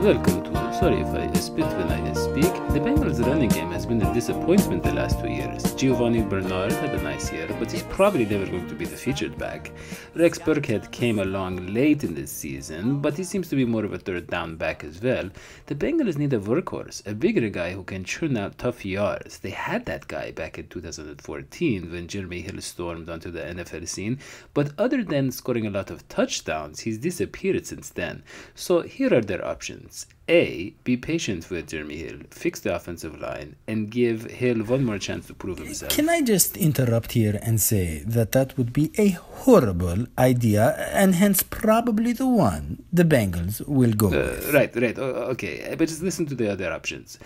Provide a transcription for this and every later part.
Welcome to Sorry If I Spit When I Speak. The Bengals running game has been a disappointment the last 2 years. Giovani Bernard had a nice year, but he's probably never going to be the featured back. Rex Burkhead came along late in this season, but he seems to be more of a third down back as well. The Bengals need a workhorse, a bigger guy who can churn out tough yards. They had that guy back in 2014 when Jeremy Hill stormed onto the NFL scene, but other than scoring a lot of touchdowns, he's disappeared since then. So here are their options. A. Be patient with Jeremy Hill, fix the offensive line, and give Hill one more chance to prove himself. Can I just interrupt here and say that would be a horrible idea, and hence probably the one the Bengals will go with. Right. Okay, but just listen to the other options.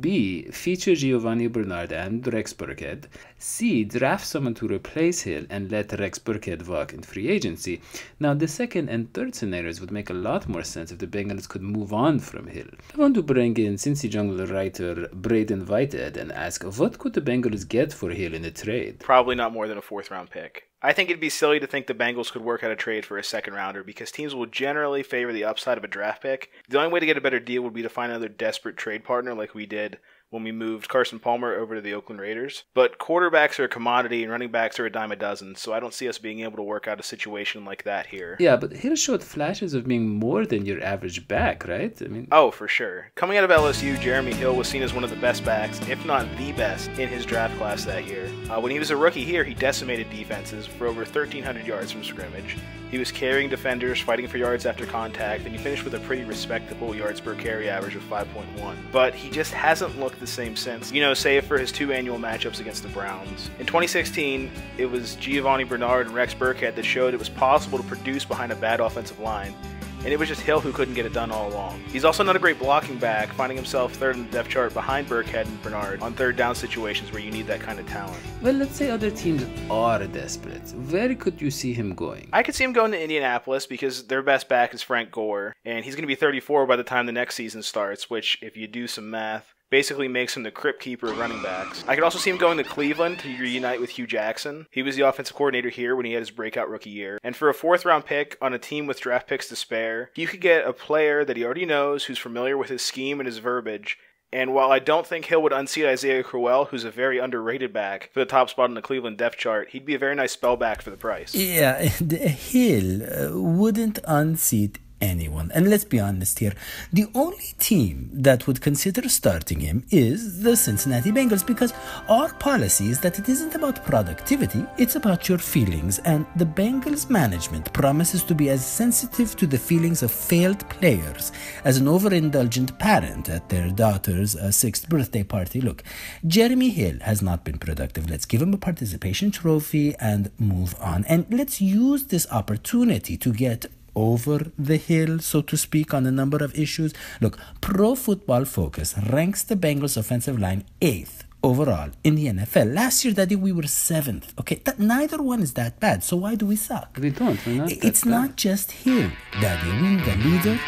B. Feature Giovani Bernard and Rex Burkhead. C. Draft someone to replace Hill and let Rex Burkhead walk in free agency. Now, the second and third scenarios would make a lot more sense if the Bengals could move on from Hill. I want to bring in Cincy Jungle writer Braden Whited and ask, what could the Bengals get for Hill in a trade? Probably not more than a 4th round pick. I think it'd be silly to think the Bengals could work out a trade for a 2nd rounder because teams will generally favor the upside of a draft pick. The only way to get a better deal would be to find another desperate trade partner like we did when we moved Carson Palmer over to the Oakland Raiders. But quarterbacks are a commodity and running backs are a dime a dozen, so I don't see us being able to work out a situation like that here. Yeah, but Hill showed flashes of being more than your average back, right? Oh, for sure. Coming out of LSU, Jeremy Hill was seen as one of the best backs, if not the best, in his draft class that year. When he was a rookie here, he decimated defenses for over 1,300 yards from scrimmage. He was carrying defenders, fighting for yards after contact, and he finished with a pretty respectable yards per carry average of 5.1. But he just hasn't looked the same since, save for his 2 annual matchups against the Browns. In 2016, it was Giovani Bernard and Rex Burkhead that showed it was possible to produce behind a bad offensive line, and it was just Hill who couldn't get it done all along. He's also not a great blocking back, finding himself 3rd in the depth chart behind Burkhead and Bernard on 3rd down situations where you need that kind of talent. Well, let's say other teams are desperate. Where could you see him going? I could see him going to Indianapolis because their best back is Frank Gore, and he's going to be 34 by the time the next season starts, which, if you do some math, basically makes him the crypt keeper of running backs. I could also see him going to Cleveland to reunite with Hugh Jackson. He was the offensive coordinator here when he had his breakout rookie year. And for a 4th round pick on a team with draft picks to spare, you could get a player that he already knows, who's familiar with his scheme and his verbiage. And while I don't think Hill would unseat Isaiah Crowell, who's a very underrated back, for the top spot on the Cleveland depth chart, he'd be a very nice spell back for the price. Yeah, Hill wouldn't unseat anyone. And let's be honest here, the only team that would consider starting him is the Cincinnati Bengals, because our policy is that it isn't about productivity, it's about your feelings, and the Bengals management promises to be as sensitive to the feelings of failed players as an overindulgent parent at their daughter's 6th birthday party. Look, Jeremy Hill has not been productive. Let's give him a participation trophy and move on. And let's use this opportunity to get over the hill, so to speak, on a number of issues. Look, Pro Football Focus ranks the Bengals offensive line 8th overall in the NFL. Last year, Daddy, we were 7th. Okay, neither one is that bad. So why do we suck? We're not. It's not just Hill, Daddy. We're the leader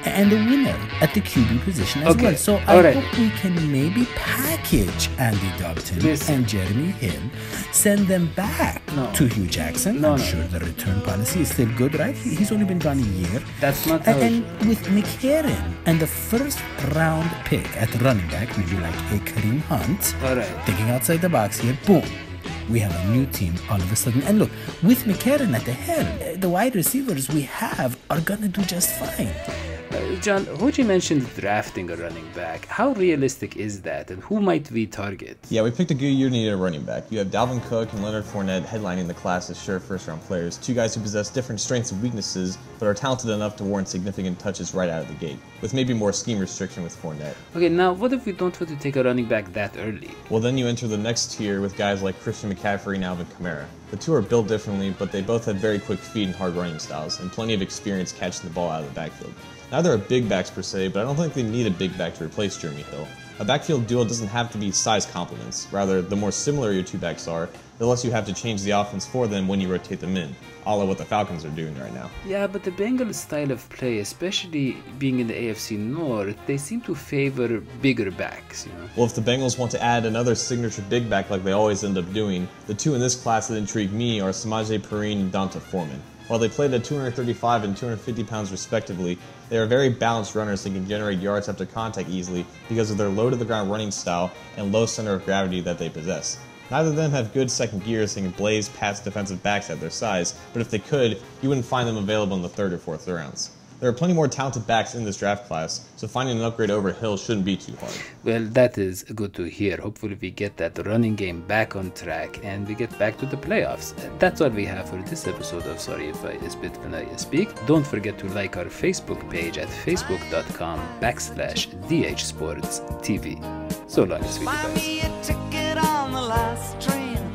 and the winner at the QB position as well. So I hope we can maybe package Andy Dalton and Jeremy Hill, send them back to Hugh Jackson. I'm sure the return policy is still good, right? He's only been gone a year. That's not how And with McCarron and the 1st round pick at running back, maybe like a Kareem Hunt, thinking outside the box here, boom, we have a new team all of a sudden. And look, with McCarron at the helm, the wide receivers we have are going to do just fine. John, Hodgie mentioned drafting a running back. How realistic is that, and who might we target? Yeah, we picked a good year to need a running back. You have Dalvin Cook and Leonard Fournette headlining the class as sure 1st-round players, 2 guys who possess different strengths and weaknesses, but are talented enough to warrant significant touches right out of the gate, with maybe more scheme restriction with Fournette. Okay, now what if we don't want to take a running back that early? Well, then you enter the next tier with guys like Christian McCaffrey and Alvin Kamara. The 2 are built differently, but they both had very quick feet and hard running styles, and plenty of experience catching the ball out of the backfield. Neither are big backs per se, but I don't think they need a big back to replace Jeremy Hill. A backfield duo doesn't have to be size complements. Rather, the more similar your 2 backs are, the less you have to change the offense for them when you rotate them in, a la what the Falcons are doing right now. Yeah, but the Bengals' style of play, especially being in the AFC North, they seem to favor bigger backs, Well, if the Bengals want to add another signature big back like they always end up doing, the 2 in this class that intrigue me are Samaje Perine and Donta Foreman. While they played at 235 and 250 pounds respectively, they are very balanced runners that can generate yards after contact easily because of their low-to-the-ground running style and low center of gravity that they possess. Neither of them have good second gears and can blaze past defensive backs at their size, but if they could, you wouldn't find them available in the 3rd or 4th rounds. There are plenty more talented backs in this draft class, so finding an upgrade over Hill shouldn't be too hard. Well, that is good to hear. Hopefully we get that running game back on track and we get back to the playoffs. That's all we have for this episode of Sorry If I Spit When I Speak. Don't forget to like our Facebook page at facebook.com/DHSportsTV. So long, sweetie guys. Buy me a ticket on the last train